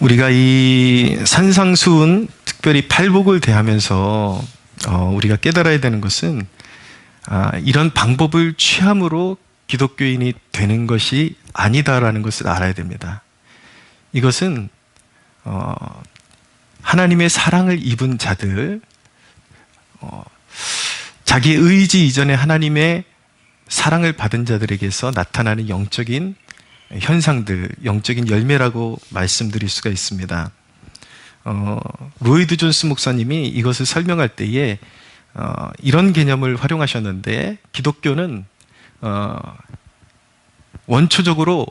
우리가 이 산상수훈, 특별히 팔복을 대하면서 우리가 깨달아야 되는 것은 이런 방법을 취함으로 기독교인이 되는 것이 아니다라는 것을 알아야 됩니다. 이것은 하나님의 사랑을 입은 자들, 자기의 의지 이전에 하나님의 사랑을 받은 자들에게서 나타나는 영적인 현상들, 영적인 열매라고 말씀드릴 수가 있습니다. 로이드 존스 목사님이 이것을 설명할 때에 이런 개념을 활용하셨는데, 기독교는 원초적으로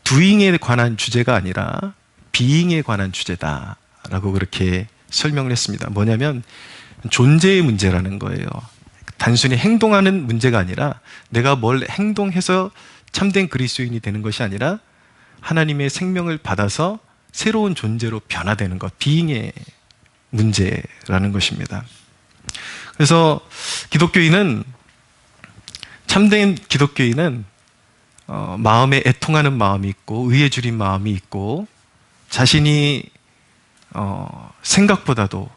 doing에 관한 주제가 아니라 being에 관한 주제다라고 그렇게 설명을 했습니다. 뭐냐면 존재의 문제라는 거예요. 단순히 행동하는 문제가 아니라 내가 뭘 행동해서 참된 그리스도인이 되는 것이 아니라 하나님의 생명을 받아서 새로운 존재로 변화되는 것, being의 문제라는 것입니다. 그래서 참된 기독교인은 마음에 애통하는 마음이 있고 의에 줄인 마음이 있고, 자신이 생각보다도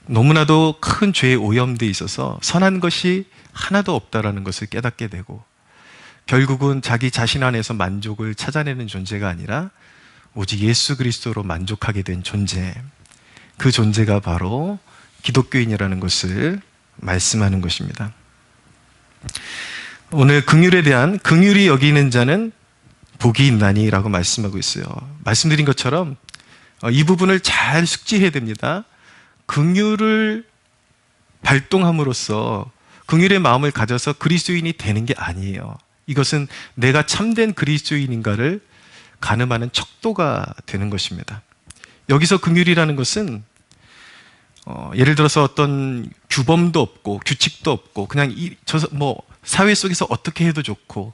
너무나도 큰 죄에 오염되어 있어서 선한 것이 하나도 없다라는 것을 깨닫게 되고, 결국은 자기 자신 안에서 만족을 찾아내는 존재가 아니라 오직 예수 그리스도로 만족하게 된 존재, 그 존재가 바로 기독교인이라는 것을 말씀하는 것입니다. 오늘 긍휼에 대한, 긍휼히 여기는 자는 복이 있나니 라고 말씀하고 있어요. 말씀드린 것처럼 이 부분을 잘 숙지해야 됩니다. 긍휼을 발동함으로써, 긍휼의 마음을 가져서 그리스도인이 되는 게 아니에요. 이것은 내가 참된 그리스도인인가를 가늠하는 척도가 되는 것입니다. 여기서 긍휼이라는 것은 예를 들어서 어떤 규범도 없고 규칙도 없고 그냥 사회 속에서 어떻게 해도 좋고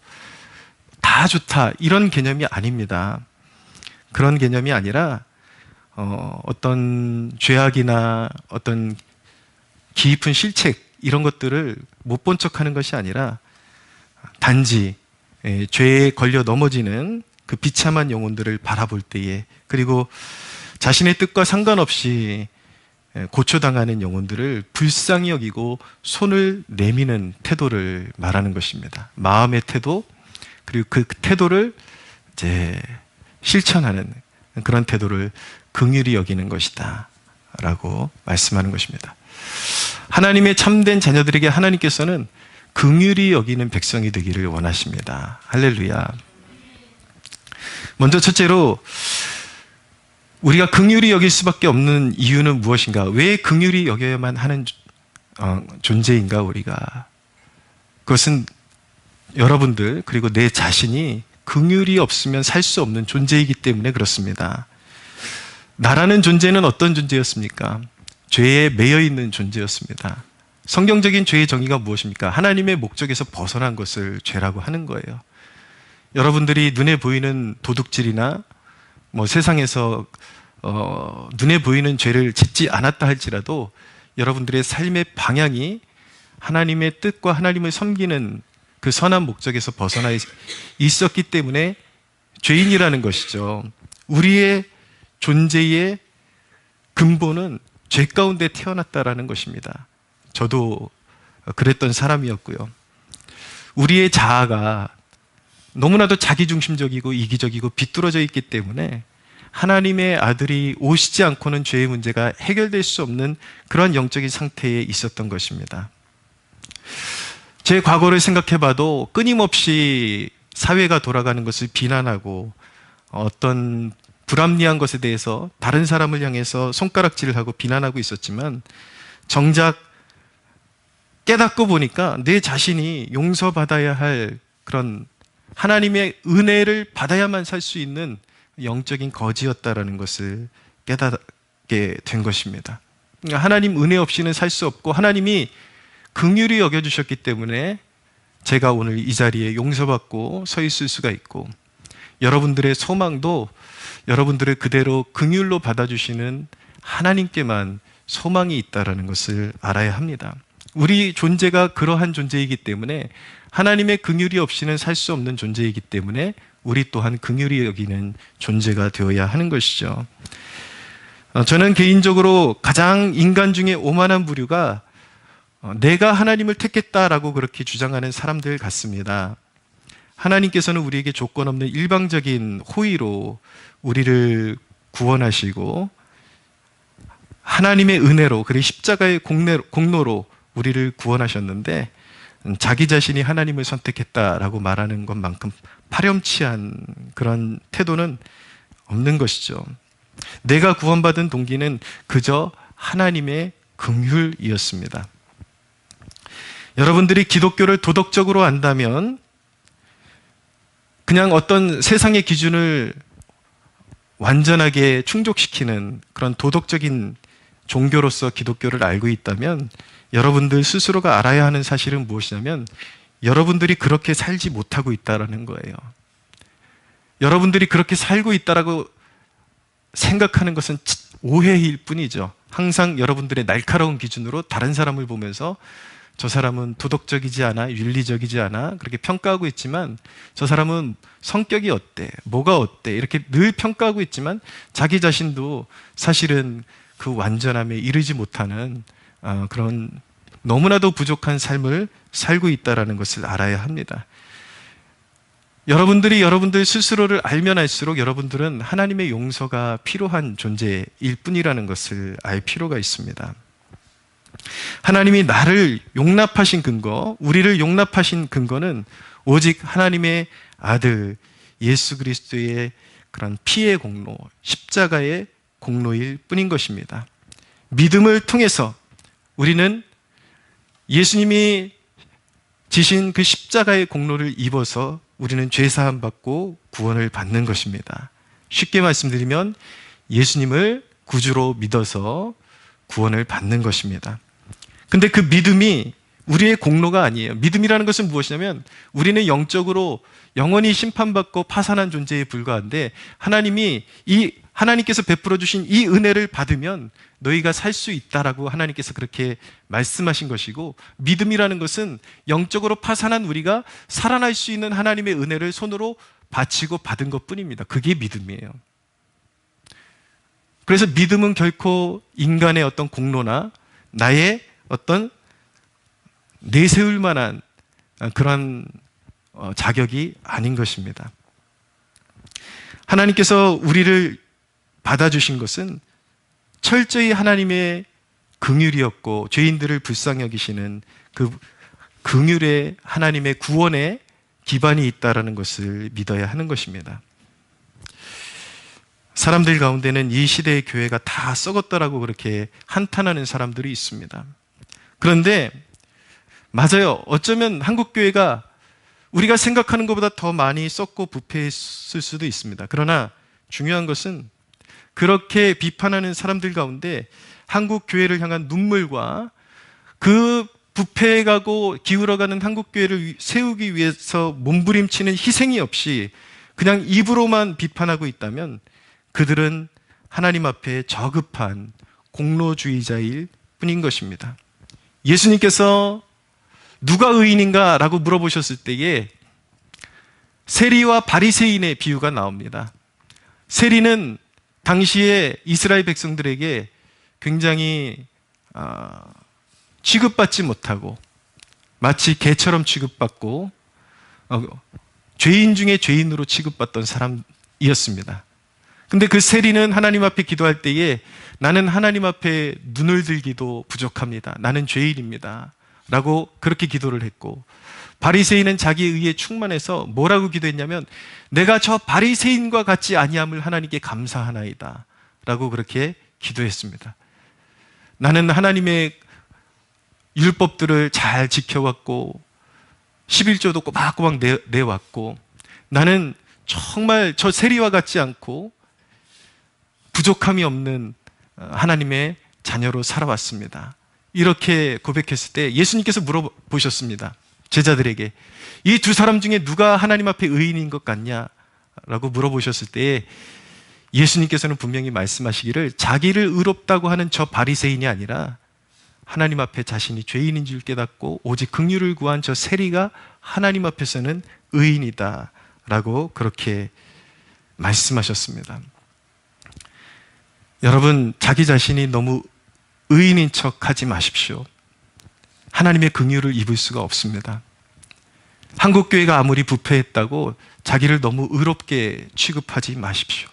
다 좋다, 이런 개념이 아닙니다. 그런 개념이 아니라 어떤 죄악이나 어떤 깊은 실책, 이런 것들을 못 본 척하는 것이 아니라 단지 죄에 걸려 넘어지는 그 비참한 영혼들을 바라볼 때에, 그리고 자신의 뜻과 상관없이 고초당하는 영혼들을 불쌍히 여기고 손을 내미는 태도를 말하는 것입니다. 마음의 태도, 그리고 그 태도를 이제 실천하는 그런 태도를 긍휼히 여기는 것이다 라고 말씀하는 것입니다. 하나님의 참된 자녀들에게 하나님께서는 긍휼히 여기는 백성이 되기를 원하십니다. 할렐루야. 먼저 첫째로, 우리가 긍휼히 여길 수밖에 없는 이유는 무엇인가? 왜 긍휼히 여겨야만 하는 존재인가 우리가? 그것은 여러분들, 그리고 내 자신이 긍휼이 없으면 살 수 없는 존재이기 때문에 그렇습니다. 나라는 존재는 어떤 존재였습니까? 죄에 매여 있는 존재였습니다. 성경적인 죄의 정의가 무엇입니까? 하나님의 목적에서 벗어난 것을 죄라고 하는 거예요. 여러분들이 눈에 보이는 도둑질이나 세상에서 눈에 보이는 죄를 짓지 않았다 할지라도 여러분들의 삶의 방향이 하나님의 뜻과 하나님을 섬기는 그 선한 목적에서 벗어나 있었기 때문에 죄인이라는 것이죠. 우리의 존재의 근본은 죄 가운데 태어났다라는 것입니다. 저도 그랬던 사람이었고요. 우리의 자아가 너무나도 자기중심적이고 이기적이고 비뚤어져 있기 때문에 하나님의 아들이 오시지 않고는 죄의 문제가 해결될 수 없는 그런 영적인 상태에 있었던 것입니다. 제 과거를 생각해봐도 끊임없이 사회가 돌아가는 것을 비난하고 어떤 불합리한 것에 대해서 다른 사람을 향해서 손가락질을 하고 비난하고 있었지만, 정작 깨닫고 보니까 내 자신이 용서받아야 할 그런 하나님의 은혜를 받아야만 살 수 있는 영적인 거지였다라는 것을 깨닫게 된 것입니다. 하나님 은혜 없이는 살 수 없고, 하나님이 긍휼히 여겨주셨기 때문에 제가 오늘 이 자리에 용서받고 서 있을 수가 있고, 여러분들의 소망도 여러분들을 그대로 긍휼로 받아주시는 하나님께만 소망이 있다는 것을 알아야 합니다. 우리 존재가 그러한 존재이기 때문에, 하나님의 긍휼이 없이는 살 수 없는 존재이기 때문에 우리 또한 긍휼히 여기는 존재가 되어야 하는 것이죠. 저는 개인적으로 가장 인간 중에 오만한 부류가 내가 하나님을 택했다라고 그렇게 주장하는 사람들 같습니다. 하나님께서는 우리에게 조건 없는 일방적인 호의로 우리를 구원하시고 하나님의 은혜로, 그리고 십자가의 공로로 우리를 구원하셨는데 자기 자신이 하나님을 선택했다라고 말하는 것만큼 파렴치한 그런 태도는 없는 것이죠. 내가 구원받은 동기는 그저 하나님의 긍휼이었습니다. 여러분들이 기독교를 도덕적으로 안다면 그냥 어떤 세상의 기준을 완전하게 충족시키는 그런 도덕적인 종교로서 기독교를 알고 있다면 여러분들 스스로가 알아야 하는 사실은 무엇이냐면 여러분들이 그렇게 살지 못하고 있다는 거예요. 여러분들이 그렇게 살고 있다라고 생각하는 것은 오해일 뿐이죠. 항상 여러분들의 날카로운 기준으로 다른 사람을 보면서 저 사람은 도덕적이지 않아, 윤리적이지 않아 그렇게 평가하고 있지만 저 사람은 성격이 어때, 뭐가 어때 이렇게 늘 평가하고 있지만 자기 자신도 사실은 그 완전함에 이르지 못하는 그런 너무나도 부족한 삶을 살고 있다는 것을 알아야 합니다. 여러분들이 여러분들 스스로를 알면 알수록 여러분들은 하나님의 용서가 필요한 존재일 뿐이라는 것을 알 필요가 있습니다. 하나님이 나를 용납하신 근거, 우리를 용납하신 근거는 오직 하나님의 아들 예수 그리스도의 그런 피의 공로, 십자가의 공로일 뿐인 것입니다. 믿음을 통해서 우리는 예수님이 지신 그 십자가의 공로를 입어서 우리는 죄사함 받고 구원을 받는 것입니다. 쉽게 말씀드리면 예수님을 구주로 믿어서 구원을 받는 것입니다. 근데 그 믿음이 우리의 공로가 아니에요. 믿음이라는 것은 무엇이냐면 우리는 영적으로 영원히 심판받고 파산한 존재에 불과한데 하나님께서 베풀어 주신 이 은혜를 받으면 너희가 살 수 있다라고 하나님께서 그렇게 말씀하신 것이고, 믿음이라는 것은 영적으로 파산한 우리가 살아날 수 있는 하나님의 은혜를 손으로 바치고 받은 것뿐입니다. 그게 믿음이에요. 그래서 믿음은 결코 인간의 어떤 공로나 나의 어떤 내세울 만한 그런 자격이 아닌 것입니다. 하나님께서 우리를 받아주신 것은 철저히 하나님의 긍휼이었고 죄인들을 불쌍히 여기시는 그 긍휼의 하나님의 구원의 기반이 있다는 것을 믿어야 하는 것입니다. 사람들 가운데는 이 시대의 교회가 다 썩었다라고 그렇게 한탄하는 사람들이 있습니다. 그런데 맞아요. 어쩌면 한국 교회가 우리가 생각하는 것보다 더 많이 썩고 부패했을 수도 있습니다. 그러나 중요한 것은 그렇게 비판하는 사람들 가운데 한국 교회를 향한 눈물과 그 부패해가고 기울어가는 한국 교회를 세우기 위해서 몸부림치는 희생이 없이 그냥 입으로만 비판하고 있다면 그들은 하나님 앞에 저급한 공로주의자일 뿐인 것입니다. 예수님께서 누가 의인인가 라고 물어보셨을 때에 세리와 바리새인의 비유가 나옵니다. 세리는 당시에 이스라엘 백성들에게 굉장히 취급받지 못하고 마치 개처럼 취급받고 죄인 중에 죄인으로 취급받던 사람이었습니다. 근데 그 세리는 하나님 앞에 기도할 때에 나는 하나님 앞에 눈을 들기도 부족합니다. 나는 죄인입니다. 라고 그렇게 기도를 했고, 바리새인은 자기 의에 충만해서 뭐라고 기도했냐면 내가 저 바리새인과 같지 아니함을 하나님께 감사하나이다 라고 그렇게 기도했습니다. 나는 하나님의 율법들을 잘 지켜왔고 11조도 꼬박꼬박 내왔고 나는 정말 저 세리와 같지 않고 부족함이 없는 하나님의 자녀로 살아왔습니다. 이렇게 고백했을 때 예수님께서 물어보셨습니다. 제자들에게 이 두 사람 중에 누가 하나님 앞에 의인인 것 같냐? 라고 물어보셨을 때 예수님께서는 분명히 말씀하시기를 자기를 의롭다고 하는 저 바리새인이 아니라 하나님 앞에 자신이 죄인인 줄 깨닫고 오직 긍휼을 구한 저 세리가 하나님 앞에서는 의인이다 라고 그렇게 말씀하셨습니다. 여러분, 자기 자신이 너무 의인인 척 하지 마십시오. 하나님의 긍휼을 입을 수가 없습니다. 한국교회가 아무리 부패했다고 자기를 너무 의롭게 취급하지 마십시오.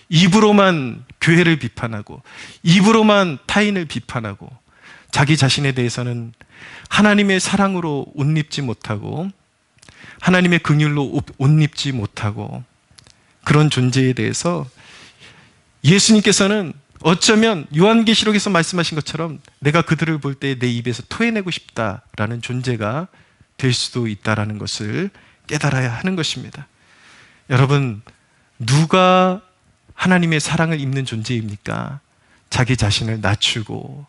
입으로만 교회를 비판하고 입으로만 타인을 비판하고 자기 자신에 대해서는 하나님의 사랑으로 옷 입지 못하고 하나님의 긍휼로 옷 입지 못하고 그런 존재에 대해서 예수님께서는 어쩌면 요한계시록에서 말씀하신 것처럼 내가 그들을 볼 때 내 입에서 토해내고 싶다라는 존재가 될 수도 있다라는 것을 깨달아야 하는 것입니다. 여러분, 누가 하나님의 사랑을 입는 존재입니까? 자기 자신을 낮추고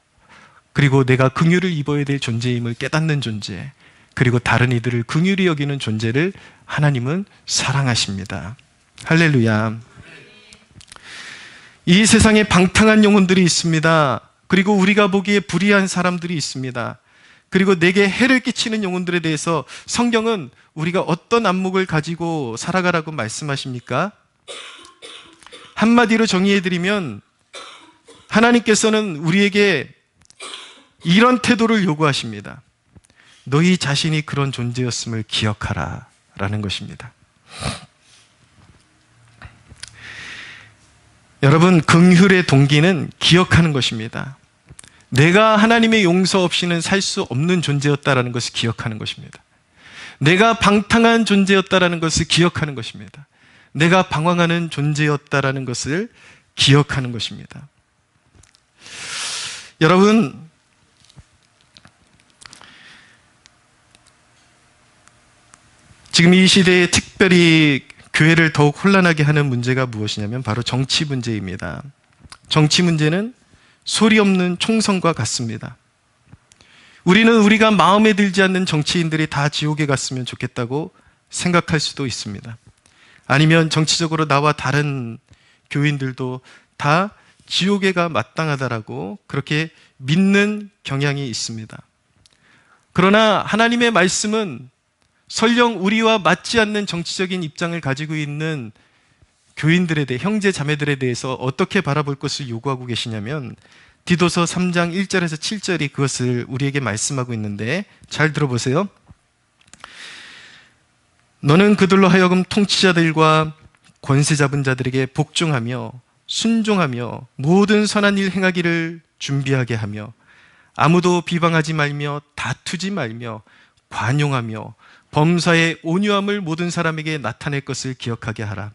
그리고 내가 긍휼을 입어야 될 존재임을 깨닫는 존재, 그리고 다른 이들을 긍휼히 여기는 존재를 하나님은 사랑하십니다. 할렐루야. 이 세상에 방탕한 영혼들이 있습니다. 그리고 우리가 보기에 불의한 사람들이 있습니다. 그리고 내게 해를 끼치는 영혼들에 대해서 성경은 우리가 어떤 안목을 가지고 살아가라고 말씀하십니까? 한마디로 정의해드리면 하나님께서는 우리에게 이런 태도를 요구하십니다. 너희 자신이 그런 존재였음을 기억하라 라는 것입니다. 여러분, 긍휼의 동기는 기억하는 것입니다. 내가 하나님의 용서 없이는 살 수 없는 존재였다라는 것을 기억하는 것입니다. 내가 방탕한 존재였다라는 것을 기억하는 것입니다. 내가 방황하는 존재였다라는 것을 기억하는 것입니다. 여러분, 지금 이 시대에 특별히 교회를 더욱 혼란하게 하는 문제가 무엇이냐면 바로 정치 문제입니다. 정치 문제는 소리 없는 총성과 같습니다. 우리는 우리가 마음에 들지 않는 정치인들이 다 지옥에 갔으면 좋겠다고 생각할 수도 있습니다. 아니면 정치적으로 나와 다른 교인들도 다 지옥에가 마땅하다라고 그렇게 믿는 경향이 있습니다. 그러나 하나님의 말씀은 설령 우리와 맞지 않는 정치적인 입장을 가지고 있는 교인들에 대해, 형제 자매들에 대해서 어떻게 바라볼 것을 요구하고 계시냐면 디도서 3장 1절에서 7절이 그것을 우리에게 말씀하고 있는데 잘 들어보세요. 너는 그들로 하여금 통치자들과 권세 잡은 자들에게 복종하며 순종하며 모든 선한 일 행하기를 준비하게 하며 아무도 비방하지 말며 다투지 말며 관용하며 범사의 온유함을 모든 사람에게 나타낼 것을 기억하게 하라.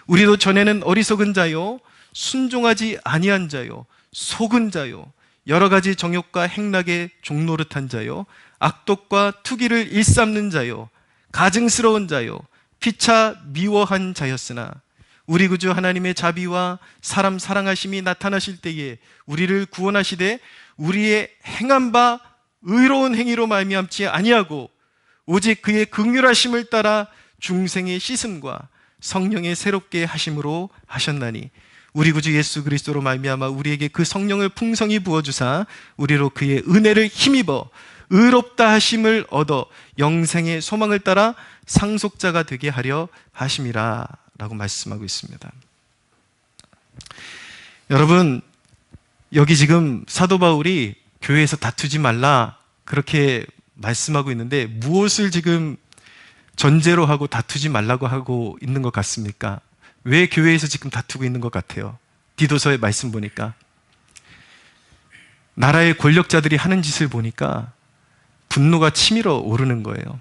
우리도 전에는 어리석은 자요 순종하지 아니한 자요 속은 자요 여러 가지 정욕과 행락에 종노릇한 자요 악독과 투기를 일삼는 자요 가증스러운 자요 피차 미워한 자였으나 우리 구주 하나님의 자비와 사람 사랑하심이 나타나실 때에 우리를 구원하시되 우리의 행한 바 의로운 행위로 말미암지 아니하고 오직 그의 긍휼하심을 따라 중생의 씻음과 성령의 새롭게 하심으로 하셨나니 우리 구주 예수 그리스도로 말미암아 우리에게 그 성령을 풍성히 부어주사 우리로 그의 은혜를 힘입어 의롭다 하심을 얻어 영생의 소망을 따라 상속자가 되게 하려 하심이라 라고 말씀하고 있습니다. 여러분, 여기 지금 사도 바울이 교회에서 다투지 말라 그렇게 말씀하고 있는데 무엇을 지금 전제로 하고 다투지 말라고 하고 있는 것 같습니까? 왜 교회에서 지금 다투고 있는 것 같아요? 디도서의 말씀 보니까 나라의 권력자들이 하는 짓을 보니까 분노가 치밀어 오르는 거예요.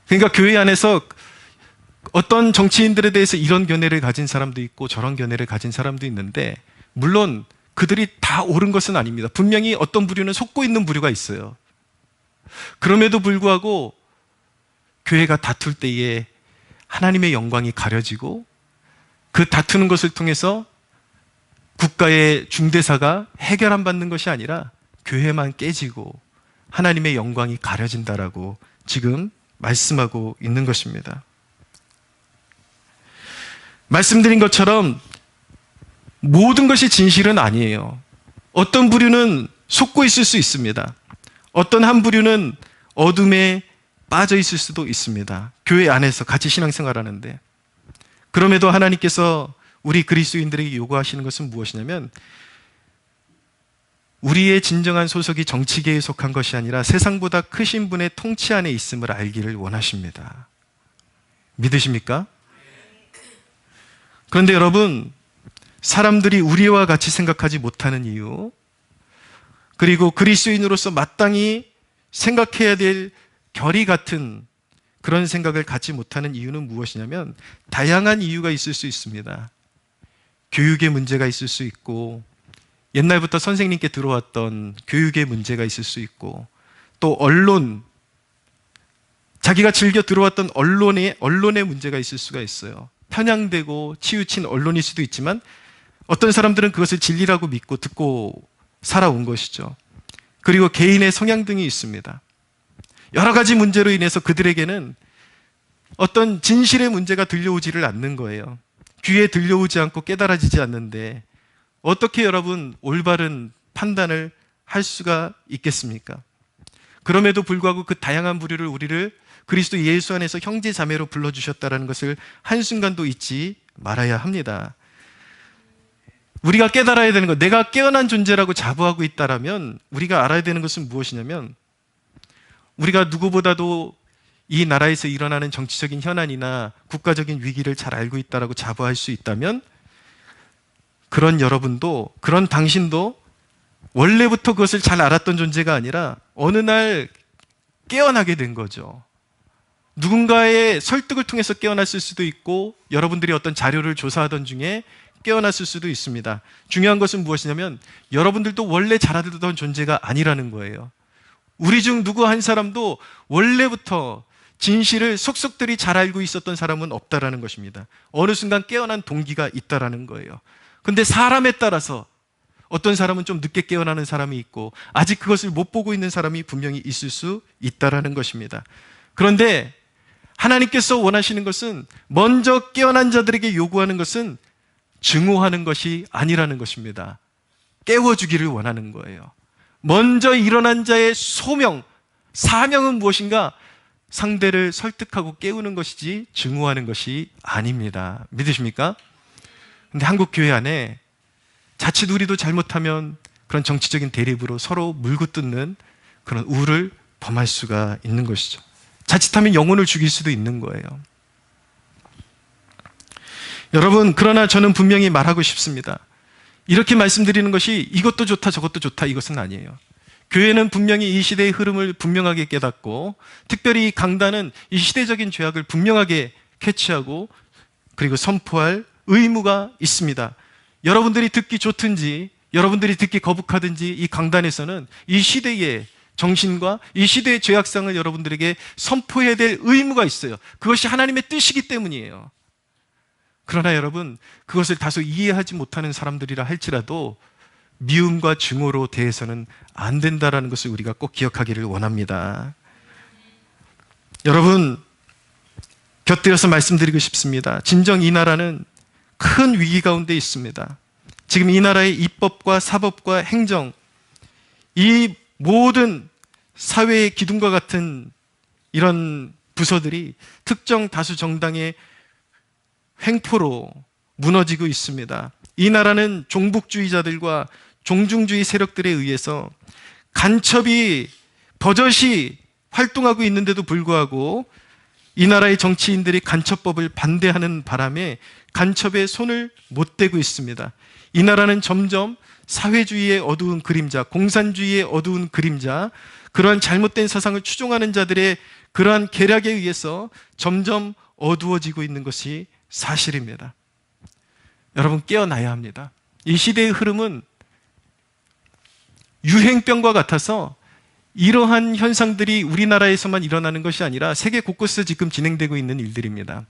그러니까 교회 안에서 어떤 정치인들에 대해서 이런 견해를 가진 사람도 있고 저런 견해를 가진 사람도 있는데 물론 그들이 다 옳은 것은 아닙니다. 분명히 어떤 부류는 속고 있는 부류가 있어요. 그럼에도 불구하고 교회가 다툴 때에 하나님의 영광이 가려지고 그 다투는 것을 통해서 국가의 중대사가 해결 안 받는 것이 아니라 교회만 깨지고 하나님의 영광이 가려진다라고 지금 말씀하고 있는 것입니다. 말씀드린 것처럼 모든 것이 진실은 아니에요. 어떤 부류는 속고 있을 수 있습니다. 어떤 한 부류는 어둠의 빠져 있을 수도 있습니다. 교회 안에서 같이 신앙생활하는데. 그럼에도 하나님께서 우리 그리스도인들에게 요구하시는 것은 무엇이냐면 우리의 진정한 소속이 정치계에 속한 것이 아니라 세상보다 크신 분의 통치 안에 있음을 알기를 원하십니다. 믿으십니까? 그런데 여러분, 사람들이 우리와 같이 생각하지 못하는 이유, 그리고 그리스도인으로서 마땅히 생각해야 될 결의 같은 그런 생각을 갖지 못하는 이유는 무엇이냐면 다양한 이유가 있을 수 있습니다. 교육의 문제가 있을 수 있고, 옛날부터 선생님께 들어왔던 교육의 문제가 있을 수 있고, 또 언론, 자기가 즐겨 들어왔던 언론의 문제가 있을 수가 있어요. 편향되고 치우친 언론일 수도 있지만 어떤 사람들은 그것을 진리라고 믿고 듣고 살아온 것이죠. 그리고 개인의 성향 등이 있습니다. 여러 가지 문제로 인해서 그들에게는 어떤 진실의 문제가 들려오지를 않는 거예요. 귀에 들려오지 않고 깨달아지지 않는데 어떻게 여러분 올바른 판단을 할 수가 있겠습니까? 그럼에도 불구하고 그 다양한 부류를 우리를 그리스도 예수 안에서 형제 자매로 불러주셨다는 것을 한순간도 잊지 말아야 합니다. 우리가 깨달아야 되는 것, 내가 깨어난 존재라고 자부하고 있다라면 우리가 알아야 되는 것은 무엇이냐면 우리가 누구보다도 이 나라에서 일어나는 정치적인 현안이나 국가적인 위기를 잘 알고 있다라고 자부할 수 있다면 그런 여러분도, 그런 당신도 원래부터 그것을 잘 알았던 존재가 아니라 어느 날 깨어나게 된 거죠. 누군가의 설득을 통해서 깨어났을 수도 있고 여러분들이 어떤 자료를 조사하던 중에 깨어났을 수도 있습니다. 중요한 것은 무엇이냐면 여러분들도 원래 잘 알았던 존재가 아니라는 거예요. 우리 중 누구 한 사람도 원래부터 진실을 속속들이 잘 알고 있었던 사람은 없다라는 것입니다. 어느 순간 깨어난 동기가 있다라는 거예요. 근데 사람에 따라서 어떤 사람은 좀 늦게 깨어나는 사람이 있고 아직 그것을 못 보고 있는 사람이 분명히 있을 수 있다라는 것입니다. 그런데 하나님께서 원하시는 것은 먼저 깨어난 자들에게 요구하는 것은 증오하는 것이 아니라는 것입니다. 깨워주기를 원하는 거예요. 먼저 일어난 자의 소명, 사명은 무엇인가? 상대를 설득하고 깨우는 것이지 증오하는 것이 아닙니다. 믿으십니까? 근데 한국 교회 안에 자칫 우리도 잘못하면 그런 정치적인 대립으로 서로 물고 뜯는 그런 우를 범할 수가 있는 것이죠. 자칫하면 영혼을 죽일 수도 있는 거예요. 여러분, 그러나 저는 분명히 말하고 싶습니다. 이렇게 말씀드리는 것이 이것도 좋다 저것도 좋다 이것은 아니에요. 교회는 분명히 이 시대의 흐름을 분명하게 깨닫고 특별히 이 강단은 이 시대적인 죄악을 분명하게 캐치하고 그리고 선포할 의무가 있습니다. 여러분들이 듣기 좋든지 여러분들이 듣기 거북하든지 이 강단에서는 이 시대의 정신과 이 시대의 죄악상을 여러분들에게 선포해야 될 의무가 있어요. 그것이 하나님의 뜻이기 때문이에요. 그러나 여러분, 그것을 다소 이해하지 못하는 사람들이라 할지라도 미움과 증오로 대해서는 안 된다라는 것을 우리가 꼭 기억하기를 원합니다. 여러분, 곁들여서 말씀드리고 싶습니다. 진정 이 나라는 큰 위기 가운데 있습니다. 지금 이 나라의 입법과 사법과 행정, 이 모든 사회의 기둥과 같은 이런 부서들이 특정 다수 정당의 횡포로 무너지고 있습니다. 이 나라는 종북주의자들과 종중주의 세력들에 의해서 간첩이 버젓이 활동하고 있는데도 불구하고 이 나라의 정치인들이 간첩법을 반대하는 바람에 간첩에 손을 못 대고 있습니다. 이 나라는 점점 사회주의의 어두운 그림자, 공산주의의 어두운 그림자, 그러한 잘못된 사상을 추종하는 자들의 그러한 계략에 의해서 점점 어두워지고 있는 것이 사실입니다. 여러분, 깨어나야 합니다. 이 시대의 흐름은 유행병과 같아서 이러한 현상들이 우리나라에서만 일어나는 것이 아니라 세계 곳곳에서 지금 진행되고 있는 일들입니다.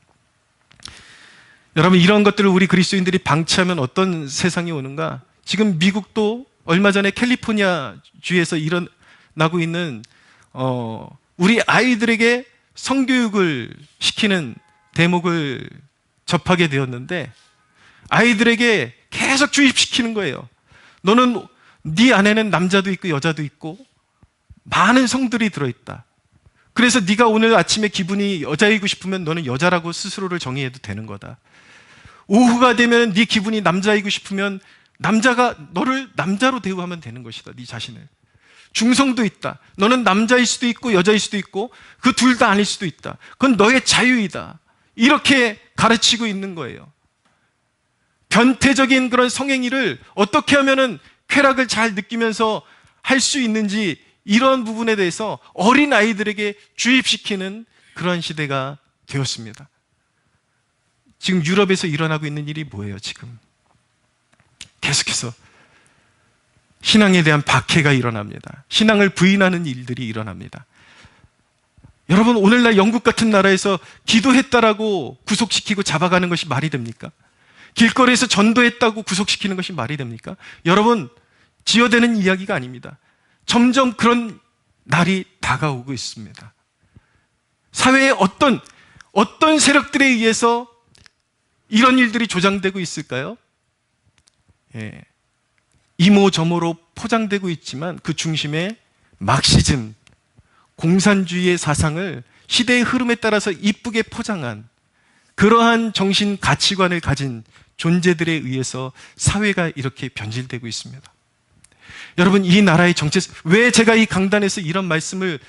여러분, 이런 것들을 우리 그리스도인들이 방치하면 어떤 세상이 오는가? 지금 미국도 얼마 전에 캘리포니아 주에서 일어나고 있는 우리 아이들에게 성교육을 시키는 대목을 접하게 되었는데 아이들에게 계속 주입시키는 거예요. 너는 네 안에는 남자도 있고 여자도 있고 많은 성들이 들어있다. 그래서 네가 오늘 아침에 기분이 여자이고 싶으면 너는 여자라고 스스로를 정의해도 되는 거다. 오후가 되면 네 기분이 남자이고 싶으면 남자가 너를 남자로 대우하면 되는 것이다. 네 자신을. 중성도 있다. 너는 남자일 수도 있고 여자일 수도 있고 그 둘 다 아닐 수도 있다. 그건 너의 자유이다. 이렇게 가르치고 있는 거예요. 변태적인 그런 성행위를 어떻게 하면은 쾌락을 잘 느끼면서 할 수 있는지, 이런 부분에 대해서 어린 아이들에게 주입시키는 그런 시대가 되었습니다. 지금 유럽에서 일어나고 있는 일이 뭐예요? 지금 계속해서 신앙에 대한 박해가 일어납니다. 신앙을 부인하는 일들이 일어납니다. 여러분, 오늘날 영국 같은 나라에서 기도했다라고 구속시키고 잡아가는 것이 말이 됩니까? 길거리에서 전도했다고 구속시키는 것이 말이 됩니까? 여러분, 지어대는 이야기가 아닙니다. 점점 그런 날이 다가오고 있습니다. 사회의 어떤 세력들에 의해서 이런 일들이 조장되고 있을까요? 예. 이모저모로 포장되고 있지만 그 중심에 막시즘, 공산주의의 사상을 시대의 흐름에 따라서 이쁘게 포장한 그러한 정신 가치관을 가진 존재들에 의해서 사회가 이렇게 변질되고 있습니다. 여러분, 이 나라의 정체성, 왜 제가 이 강단에서 이런 말씀을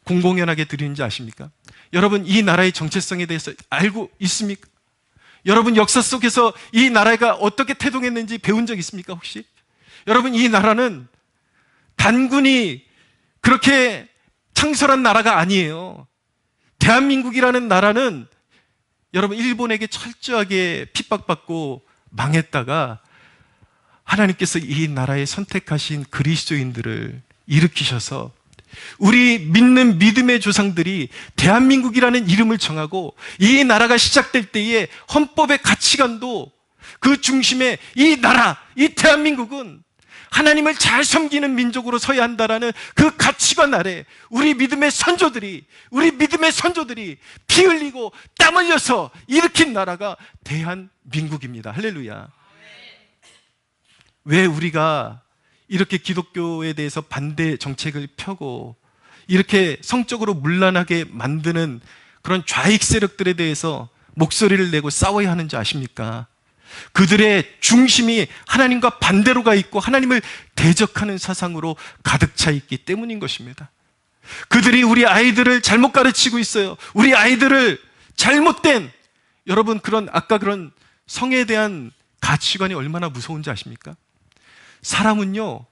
공공연하게 드리는지 아십니까? 여러분, 이 나라의 정체성에 대해서 알고 있습니까? 여러분, 역사 속에서 이 나라가 어떻게 태동했는지 배운 적 있습니까, 혹시? 여러분, 이 나라는 단군이 그렇게 창설한 나라가 아니에요. 대한민국이라는 나라는 여러분, 일본에게 철저하게 핍박받고 망했다가 하나님께서 이 나라에 선택하신 그리스도인들을 일으키셔서 우리 믿는 믿음의 조상들이 대한민국이라는 이름을 정하고 이 나라가 시작될 때에 헌법의 가치관도 그 중심에 이 나라, 이 대한민국은 하나님을 잘 섬기는 민족으로 서야 한다라는 그 가치관 아래 우리 믿음의 선조들이 피 흘리고 땀 흘려서 일으킨 나라가 대한민국입니다. 할렐루야. 왜 우리가 이렇게 기독교에 대해서 반대 정책을 펴고 이렇게 성적으로 문란하게 만드는 그런 좌익 세력들에 대해서 목소리를 내고 싸워야 하는지 아십니까? 그들의 중심이 하나님과 반대로 가 있고 하나님을 대적하는 사상으로 가득 차 있기 때문인 것입니다. 그들이 우리 아이들을 잘못 가르치고 있어요. 우리 아이들을 잘못된, 여러분, 아까 그런 성에 대한 가치관이 얼마나 무서운지 아십니까? 사람은요,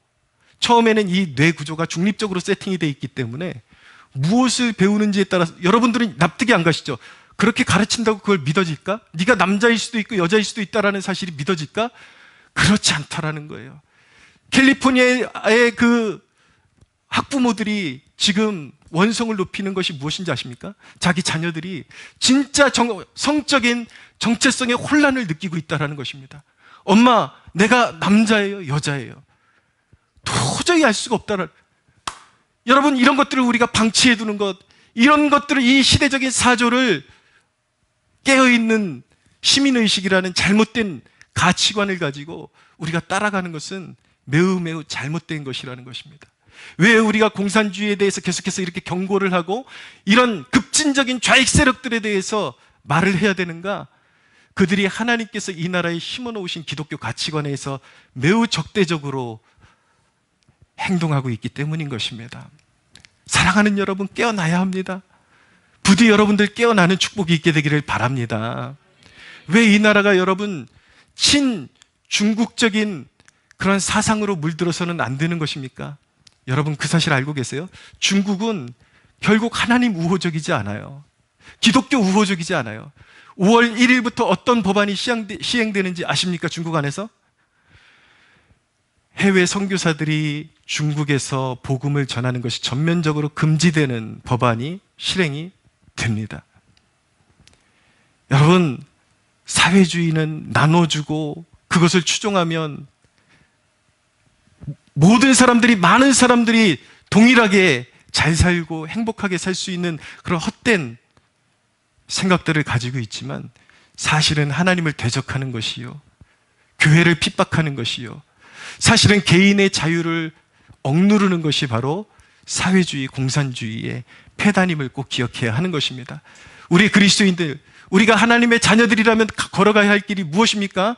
처음에는 이 뇌 구조가 중립적으로 세팅이 되어 있기 때문에 무엇을 배우는지에 따라서 여러분들은 납득이 안 가시죠? 그렇게 가르친다고 그걸 믿어질까? 네가 남자일 수도 있고 여자일 수도 있다라는 사실이 믿어질까? 그렇지 않다라는 거예요. 캘리포니아의 그 학부모들이 지금 원성을 높이는 것이 무엇인지 아십니까? 자기 자녀들이 진짜 성적인 정체성의 혼란을 느끼고 있다라는 것입니다. 엄마, 내가 남자예요, 여자예요? 도저히 알 수가 없다는. 여러분, 이런 것들을 우리가 방치해 두는 것, 이런 것들을, 이 시대적인 사조를 깨어있는 시민의식이라는 잘못된 가치관을 가지고 우리가 따라가는 것은 매우 매우 잘못된 것이라는 것입니다. 왜 우리가 공산주의에 대해서 계속해서 이렇게 경고를 하고 이런 급진적인 좌익 세력들에 대해서 말을 해야 되는가? 그들이 하나님께서 이 나라에 심어놓으신 기독교 가치관에서 매우 적대적으로 행동하고 있기 때문인 것입니다. 사랑하는 여러분, 깨어나야 합니다. 부디 여러분들 깨어나는 축복이 있게 되기를 바랍니다. 왜 이 나라가 여러분 친중국적인 그런 사상으로 물들어서는 안 되는 것입니까? 여러분, 그 사실 알고 계세요? 중국은 결국 하나님 우호적이지 않아요. 기독교 우호적이지 않아요. 5월 1일부터 어떤 법안이 시행되는지 아십니까? 중국 안에서? 해외 선교사들이 중국에서 복음을 전하는 것이 전면적으로 금지되는 법안이 실행이 됩니다. 여러분, 사회주의는 나눠주고 그것을 추종하면 모든 사람들이, 많은 사람들이 동일하게 잘 살고 행복하게 살 수 있는 그런 헛된 생각들을 가지고 있지만 사실은 하나님을 대적하는 것이요, 교회를 핍박하는 것이요, 사실은 개인의 자유를 억누르는 것이 바로 사회주의, 공산주의의 패단임을 꼭 기억해야 하는 것입니다. 우리 그리스도인들, 우리가 하나님의 자녀들이라면 걸어가야 할 길이 무엇입니까?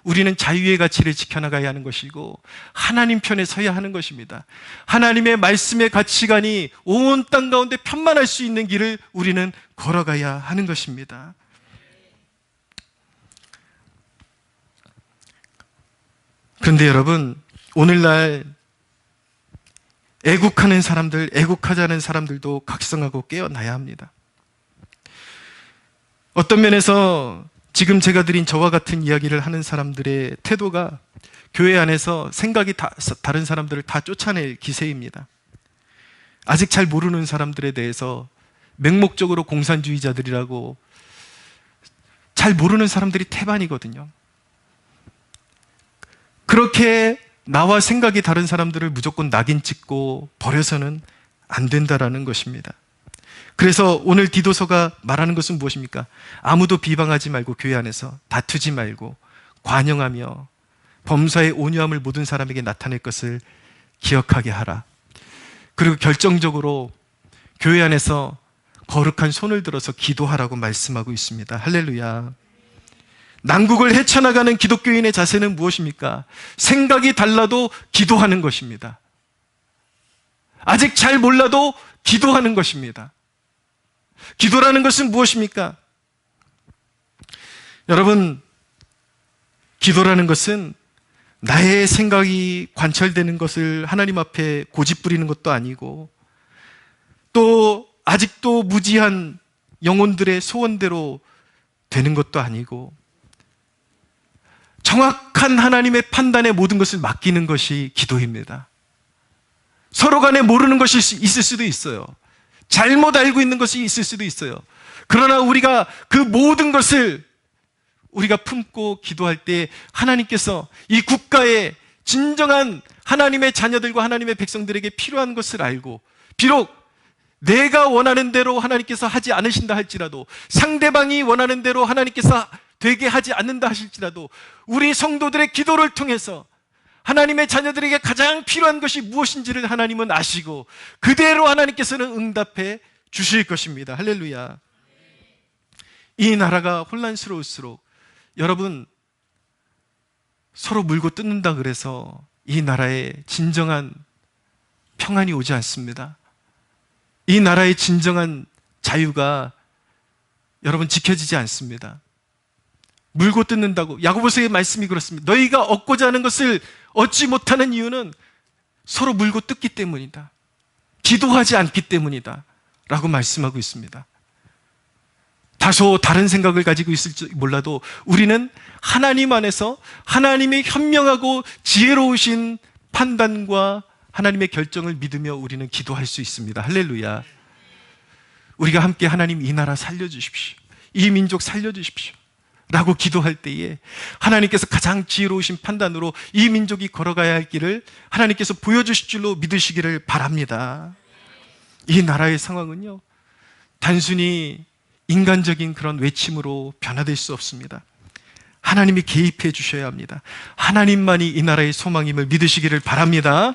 우리는 자유의 가치를 지켜나가야 하는 것이고 하나님 편에 서야 하는 것입니다. 하나님의 말씀의 가치관이 온 땅 가운데 편만할 수 있는 길을 우리는 걸어가야 하는 것입니다. 그런데 여러분, 오늘날 애국하는 사람들, 애국하자는 사람들도 각성하고 깨어나야 합니다. 어떤 면에서 지금 제가 드린 저와 같은 이야기를 하는 사람들의 태도가 교회 안에서 생각이 다른 사람들을 다 쫓아낼 기세입니다. 아직 잘 모르는 사람들에 대해서 맹목적으로 공산주의자들이라고, 잘 모르는 사람들이 태반이거든요. 그렇게 나와 생각이 다른 사람들을 무조건 낙인 찍고 버려서는 안 된다라는 것입니다. 그래서 오늘 디도서가 말하는 것은 무엇입니까? 아무도 비방하지 말고 교회 안에서 다투지 말고 관용하며 범사의 온유함을 모든 사람에게 나타낼 것을 기억하게 하라. 그리고 결정적으로 교회 안에서 거룩한 손을 들어서 기도하라고 말씀하고 있습니다. 할렐루야. 난국을 헤쳐나가는 기독교인의 자세는 무엇입니까? 생각이 달라도 기도하는 것입니다. 아직 잘 몰라도 기도하는 것입니다. 기도라는 것은 무엇입니까? 여러분, 기도라는 것은 나의 생각이 관철되는 것을 하나님 앞에 고집부리는 것도 아니고, 또 아직도 무지한 영혼들의 소원대로 되는 것도 아니고, 정확한 하나님의 판단에 모든 것을 맡기는 것이 기도입니다. 서로 간에 모르는 것이 있을 수도 있어요. 잘못 알고 있는 것이 있을 수도 있어요. 그러나 우리가 그 모든 것을 우리가 품고 기도할 때 하나님께서 이 국가에 진정한 하나님의 자녀들과 하나님의 백성들에게 필요한 것을 알고, 비록 내가 원하는 대로 하나님께서 하지 않으신다 할지라도, 상대방이 원하는 대로 하나님께서 되게 하지 않는다 하실지라도, 우리 성도들의 기도를 통해서 하나님의 자녀들에게 가장 필요한 것이 무엇인지를 하나님은 아시고 그대로 하나님께서는 응답해 주실 것입니다. 할렐루야. 이 나라가 혼란스러울수록 여러분, 서로 물고 뜯는다 그래서 이 나라에 진정한 평안이 오지 않습니다. 이 나라의 진정한 자유가 여러분 지켜지지 않습니다. 물고 뜯는다고, 야고보서의 말씀이 그렇습니다. 너희가 얻고자 하는 것을 얻지 못하는 이유는 서로 물고 뜯기 때문이다. 기도하지 않기 때문이다 라고 말씀하고 있습니다. 다소 다른 생각을 가지고 있을지 몰라도 우리는 하나님 안에서 하나님의 현명하고 지혜로우신 판단과 하나님의 결정을 믿으며 우리는 기도할 수 있습니다. 할렐루야. 우리가 함께 하나님 이 나라 살려주십시오, 이 민족 살려주십시오 라고 기도할 때에 하나님께서 가장 지혜로우신 판단으로 이 민족이 걸어가야 할 길을 하나님께서 보여주실 줄로 믿으시기를 바랍니다. 이 나라의 상황은요, 단순히 인간적인 그런 외침으로 변화될 수 없습니다. 하나님이 개입해 주셔야 합니다. 하나님만이 이 나라의 소망임을 믿으시기를 바랍니다.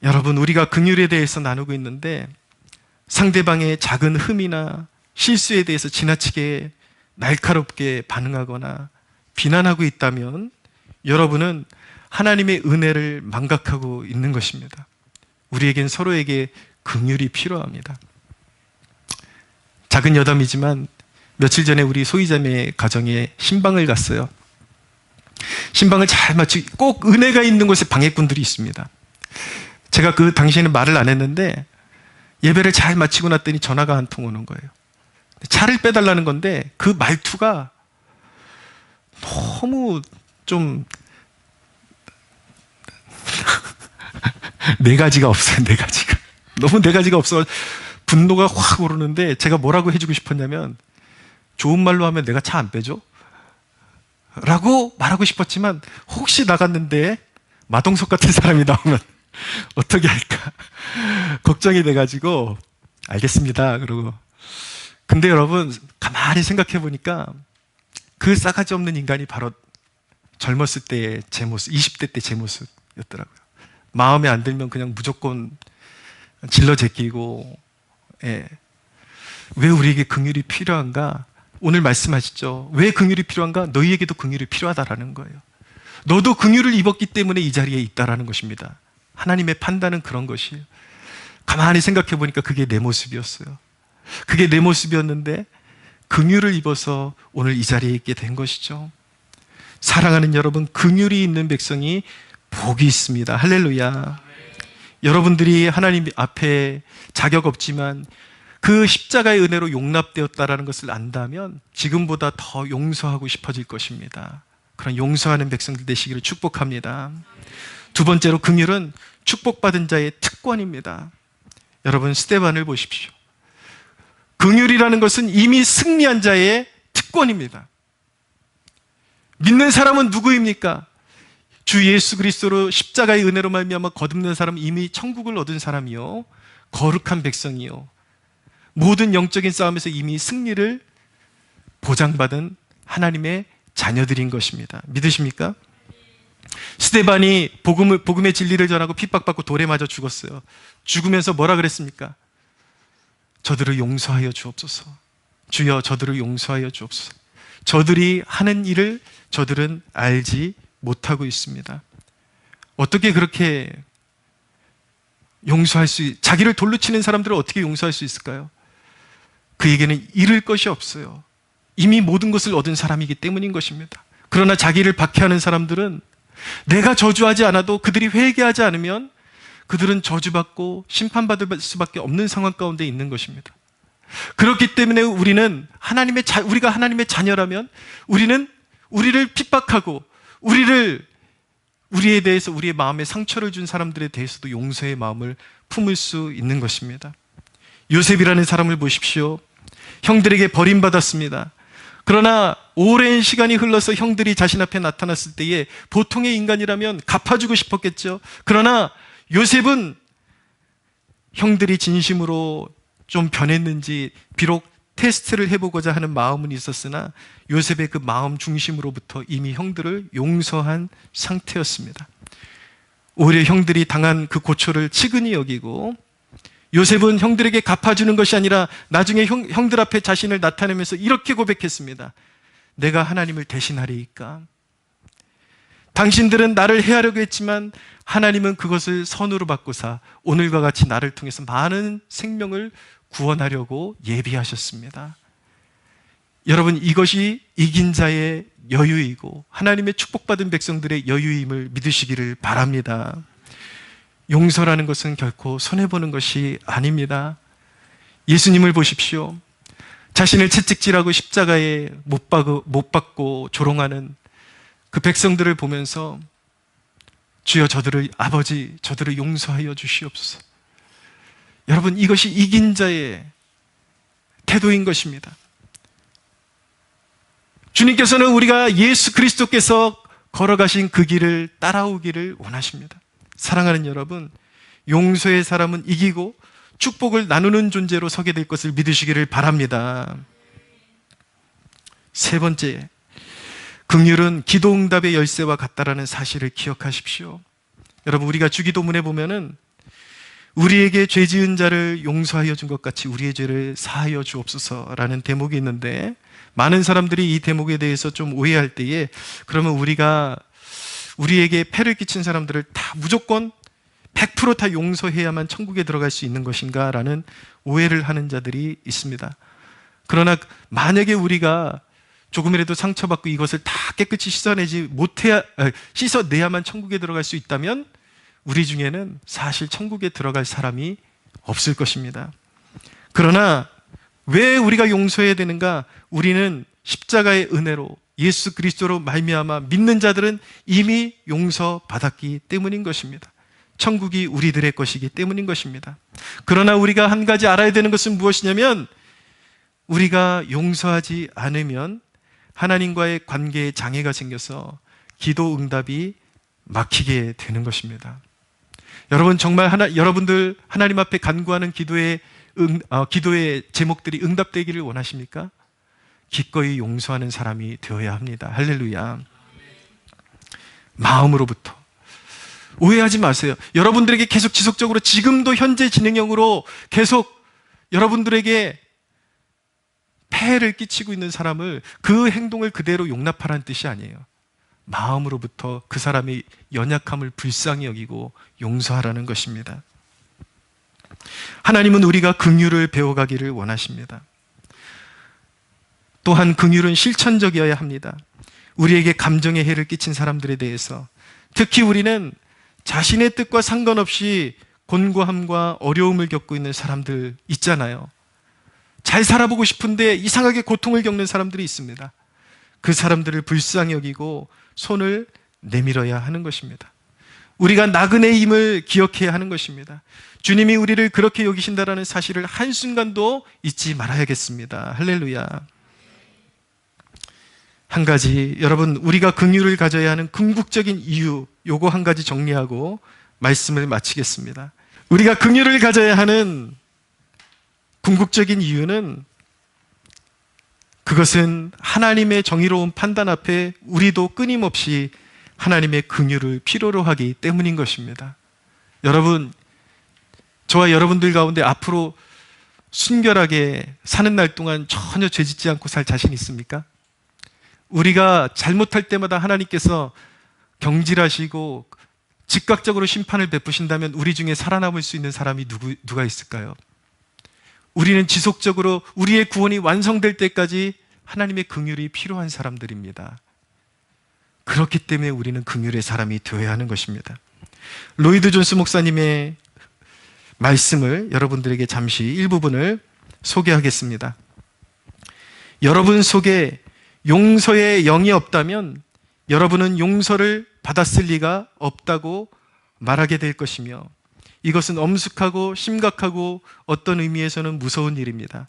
여러분, 우리가 긍휼에 대해서 나누고 있는데 상대방의 작은 흠이나 실수에 대해서 지나치게 날카롭게 반응하거나 비난하고 있다면 여러분은 하나님의 은혜를 망각하고 있는 것입니다. 우리에겐 서로에게 긍휼이 필요합니다. 작은 여담이지만 며칠 전에 우리 소희자매 가정에 신방을 갔어요. 신방을 잘 마치고 꼭 은혜가 있는 곳에 방해꾼들이 있습니다. 제가 그 당시에는 말을 안 했는데 예배를 잘 마치고 났더니 전화가 한 통 오는 거예요. 차를 빼달라는 건데 그 말투가 너무 좀 네 가지가 없어요. 네 가지가 너무 네 가지가 없어 분노가 확 오르는데, 제가 뭐라고 해주고 싶었냐면, 좋은 말로 하면 내가 차 안 빼줘? 라고 말하고 싶었지만 혹시 나갔는데 마동석 같은 사람이 나오면 어떻게 할까 걱정이 돼가지고 알겠습니다 그러고. 근데 여러분, 가만히 생각해 보니까 그 싸가지 없는 인간이 바로 젊었을 때의 제 모습, 20대 때 제 모습이었더라고요. 마음에 안 들면 그냥 무조건 질러 제끼고, 예. 왜 우리에게 긍휼이 필요한가? 오늘 말씀하시죠. 왜 긍휼이 필요한가? 너희에게도 긍휼이 필요하다라는 거예요. 너도 긍휼을 입었기 때문에 이 자리에 있다라는 것입니다. 하나님의 판단은 그런 것이에요. 가만히 생각해 보니까 그게 내 모습이었어요. 그게 내 모습이었는데 긍휼을 입어서 오늘 이 자리에 있게 된 것이죠. 사랑하는 여러분, 긍휼이 있는 백성이 복이 있습니다. 할렐루야. 여러분들이 하나님 앞에 자격 없지만 그 십자가의 은혜로 용납되었다라는 것을 안다면 지금보다 더 용서하고 싶어질 것입니다. 그런 용서하는 백성들 되시기를 축복합니다. 두 번째로, 긍휼은 축복받은 자의 특권입니다. 여러분, 스데반을 보십시오. 긍휼이라는 것은 이미 승리한 자의 특권입니다. 믿는 사람은 누구입니까? 주 예수 그리스도로 십자가의 은혜로 말미암아 거듭난 사람은 이미 천국을 얻은 사람이요, 거룩한 백성이요, 모든 영적인 싸움에서 이미 승리를 보장받은 하나님의 자녀들인 것입니다. 믿으십니까? 스데반이 복음의 진리를 전하고 핍박받고 돌에 맞아 죽었어요. 죽으면서 뭐라 그랬습니까? 저들을 용서하여 주옵소서. 주여, 저들을 용서하여 주옵소서. 저들이 하는 일을 저들은 알지 못하고 있습니다. 어떻게 그렇게 자기를 돌로 치는 사람들을 어떻게 용서할 수 있을까요? 그에게는 잃을 것이 없어요. 이미 모든 것을 얻은 사람이기 때문인 것입니다. 그러나 자기를 박해하는 사람들은 내가 저주하지 않아도 그들이 회개하지 않으면 그들은 저주받고 심판받을 수밖에 없는 상황 가운데 있는 것입니다. 그렇기 때문에 우리가 하나님의 자녀라면 우리는 우리를 핍박하고 우리에 대해서, 우리의 마음에 상처를 준 사람들에 대해서도 용서의 마음을 품을 수 있는 것입니다. 요셉이라는 사람을 보십시오. 형들에게 버림받았습니다. 그러나 오랜 시간이 흘러서 형들이 자신 앞에 나타났을 때에 보통의 인간이라면 갚아주고 싶었겠죠. 그러나 요셉은 형들이 진심으로 좀 변했는지 비록 테스트를 해보고자 하는 마음은 있었으나 요셉의 그 마음 중심으로부터 이미 형들을 용서한 상태였습니다. 오히려 형들이 당한 그 고초를 측은히 여기고, 요셉은 형들에게 갚아주는 것이 아니라 나중에 형들 앞에 자신을 나타내면서 이렇게 고백했습니다. 내가 하나님을 대신하리이까? 당신들은 나를 해하려고 했지만 하나님은 그것을 선으로 바꾸사 오늘과 같이 나를 통해서 많은 생명을 구원하려고 예비하셨습니다. 여러분, 이것이 이긴 자의 여유이고 하나님의 축복받은 백성들의 여유임을 믿으시기를 바랍니다. 용서라는 것은 결코 손해보는 것이 아닙니다. 예수님을 보십시오. 자신을 채찍질하고 십자가에 못 박고 조롱하는 그 백성들을 보면서 주여, 아버지, 저들을 용서하여 주시옵소서. 여러분, 이것이 이긴 자의 태도인 것입니다. 주님께서는 우리가 예수 그리스도께서 걸어가신 그 길을 따라오기를 원하십니다. 사랑하는 여러분, 용서의 사람은 이기고 축복을 나누는 존재로 서게 될 것을 믿으시기를 바랍니다. 세 번째, 긍휼은 기도응답의 열쇠와 같다라는 사실을 기억하십시오. 여러분, 우리가 주기도문에 보면은 우리에게 죄 지은 자를 용서하여 준 것 같이 우리의 죄를 사하여 주옵소서라는 대목이 있는데, 많은 사람들이 이 대목에 대해서 좀 오해할 때에 그러면 우리에게 폐를 끼친 사람들을 다 무조건 100% 다 용서해야만 천국에 들어갈 수 있는 것인가 라는 오해를 하는 자들이 있습니다. 그러나 만약에 우리가 조금이라도 상처받고 이것을 다 깨끗이 씻어내야만 천국에 들어갈 수 있다면 우리 중에는 사실 천국에 들어갈 사람이 없을 것입니다. 그러나 왜 우리가 용서해야 되는가? 우리는 십자가의 은혜로 예수 그리스도로 말미암아 믿는 자들은 이미 용서받았기 때문인 것입니다. 천국이 우리들의 것이기 때문인 것입니다. 그러나 우리가 한 가지 알아야 되는 것은 무엇이냐면, 우리가 용서하지 않으면 하나님과의 관계에 장애가 생겨서 기도 응답이 막히게 되는 것입니다. 여러분, 정말 여러분들 하나님 앞에 간구하는 기도의 제목들이 응답되기를 원하십니까? 기꺼이 용서하는 사람이 되어야 합니다. 할렐루야. 마음으로부터. 오해하지 마세요. 여러분들에게 계속 지속적으로 지금도 현재 진행형으로 계속 여러분들에게 폐해를 끼치고 있는 사람을 그 행동을 그대로 용납하라는 뜻이 아니에요. 마음으로부터 그 사람의 연약함을 불쌍히 여기고 용서하라는 것입니다. 하나님은 우리가 긍휼을 배워가기를 원하십니다. 또한 긍휼은 실천적이어야 합니다. 우리에게 감정의 해를 끼친 사람들에 대해서, 특히 우리는 자신의 뜻과 상관없이 곤고함과 어려움을 겪고 있는 사람들 있잖아요. 잘 살아보고 싶은데 이상하게 고통을 겪는 사람들이 있습니다. 그 사람들을 불쌍히 여기고 손을 내밀어야 하는 것입니다. 우리가 나그네임을 기억해야 하는 것입니다. 주님이 우리를 그렇게 여기신다라는 사실을 한순간도 잊지 말아야겠습니다. 할렐루야. 한 가지, 여러분, 우리가 긍휼을 가져야 하는 궁극적인 이유, 요거 한 가지 정리하고 말씀을 마치겠습니다. 우리가 긍휼을 가져야 하는 궁극적인 이유는, 그것은 하나님의 정의로운 판단 앞에 우리도 끊임없이 하나님의 긍휼을 필요로 하기 때문인 것입니다. 여러분, 저와 여러분들 가운데 앞으로 순결하게 사는 날 동안 전혀 죄짓지 않고 살 자신 있습니까? 우리가 잘못할 때마다 하나님께서 경질하시고 즉각적으로 심판을 베푸신다면 우리 중에 살아남을 수 있는 사람이 누가 있을까요? 우리는 지속적으로 우리의 구원이 완성될 때까지 하나님의 긍휼이 필요한 사람들입니다. 그렇기 때문에 우리는 긍휼의 사람이 되어야 하는 것입니다. 로이드 존스 목사님의 말씀을 여러분들에게 잠시 일부분을 소개하겠습니다. 여러분 속에 용서의 영이 없다면 여러분은 용서를 받았을 리가 없다고 말하게 될 것이며, 이것은 엄숙하고 심각하고 어떤 의미에서는 무서운 일입니다.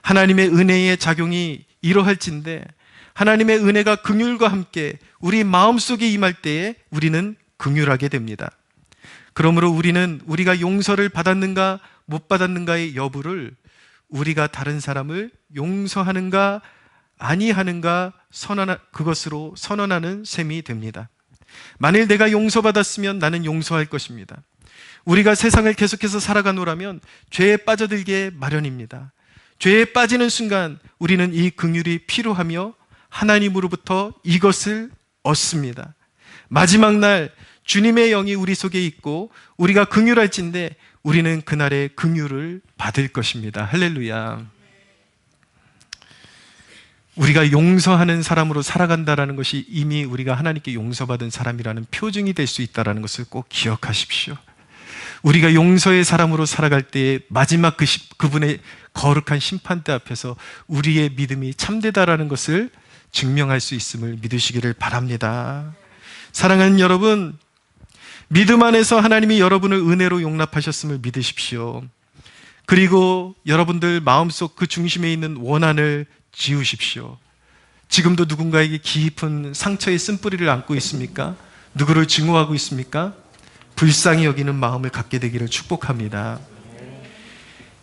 하나님의 은혜의 작용이 이러할진데, 하나님의 은혜가 긍휼과 함께 우리 마음속에 임할 때에 우리는 긍휼하게 됩니다. 그러므로 우리는 우리가 용서를 받았는가 못 받았는가의 여부를 우리가 다른 사람을 용서하는가 아니하는가 그것으로 선언하는 셈이 됩니다. 만일 내가 용서받았으면 나는 용서할 것입니다. 우리가 세상을 계속해서 살아가노라면 죄에 빠져들게 마련입니다. 죄에 빠지는 순간 우리는 이 긍휼이 필요하며 하나님으로부터 이것을 얻습니다. 마지막 날 주님의 영이 우리 속에 있고 우리가 긍휼할진대 우리는 그날의 긍휼을 받을 것입니다. 할렐루야. 우리가 용서하는 사람으로 살아간다는 것이 이미 우리가 하나님께 용서받은 사람이라는 표징이 될 수 있다는 것을 꼭 기억하십시오. 우리가 용서의 사람으로 살아갈 때에 마지막 그분의 거룩한 심판대 앞에서 우리의 믿음이 참되다라는 것을 증명할 수 있음을 믿으시기를 바랍니다. 사랑하는 여러분, 믿음 안에서 하나님이 여러분을 은혜로 용납하셨음을 믿으십시오. 그리고 여러분들 마음속 그 중심에 있는 원한을 지우십시오. 지금도 누군가에게 깊은 상처의 쓴뿌리를 안고 있습니까? 누구를 증오하고 있습니까? 불쌍히 여기는 마음을 갖게 되기를 축복합니다.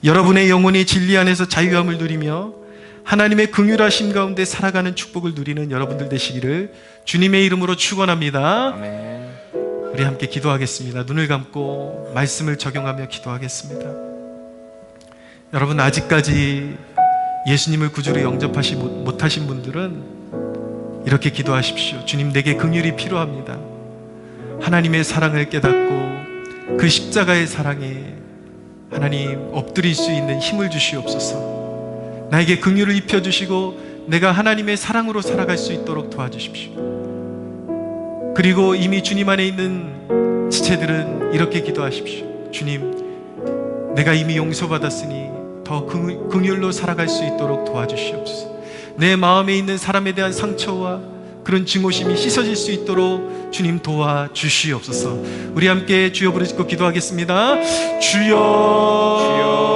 여러분의 영혼이 진리 안에서 자유함을 누리며 하나님의 긍휼하심 가운데 살아가는 축복을 누리는 여러분들 되시기를 주님의 이름으로 축원합니다. 아멘. 우리 함께 기도하겠습니다. 눈을 감고 말씀을 적용하며 기도하겠습니다. 여러분, 아직까지 예수님을 구주로 영접하지 못하신 분들은 이렇게 기도하십시오. 주님, 내게 긍휼이 필요합니다. 하나님의 사랑을 깨닫고 그 십자가의 사랑에 하나님 엎드릴 수 있는 힘을 주시옵소서. 나에게 긍휼을 입혀주시고 내가 하나님의 사랑으로 살아갈 수 있도록 도와주십시오. 그리고 이미 주님 안에 있는 지체들은 이렇게 기도하십시오. 주님, 내가 이미 용서받았으니 더 긍휼로 살아갈 수 있도록 도와주시옵소서. 내 마음에 있는 사람에 대한 상처와 그런 증오심이 씻어질 수 있도록 주님 도와주시옵소서. 우리 함께 주여 부르짖고 기도하겠습니다. 주여, 주여.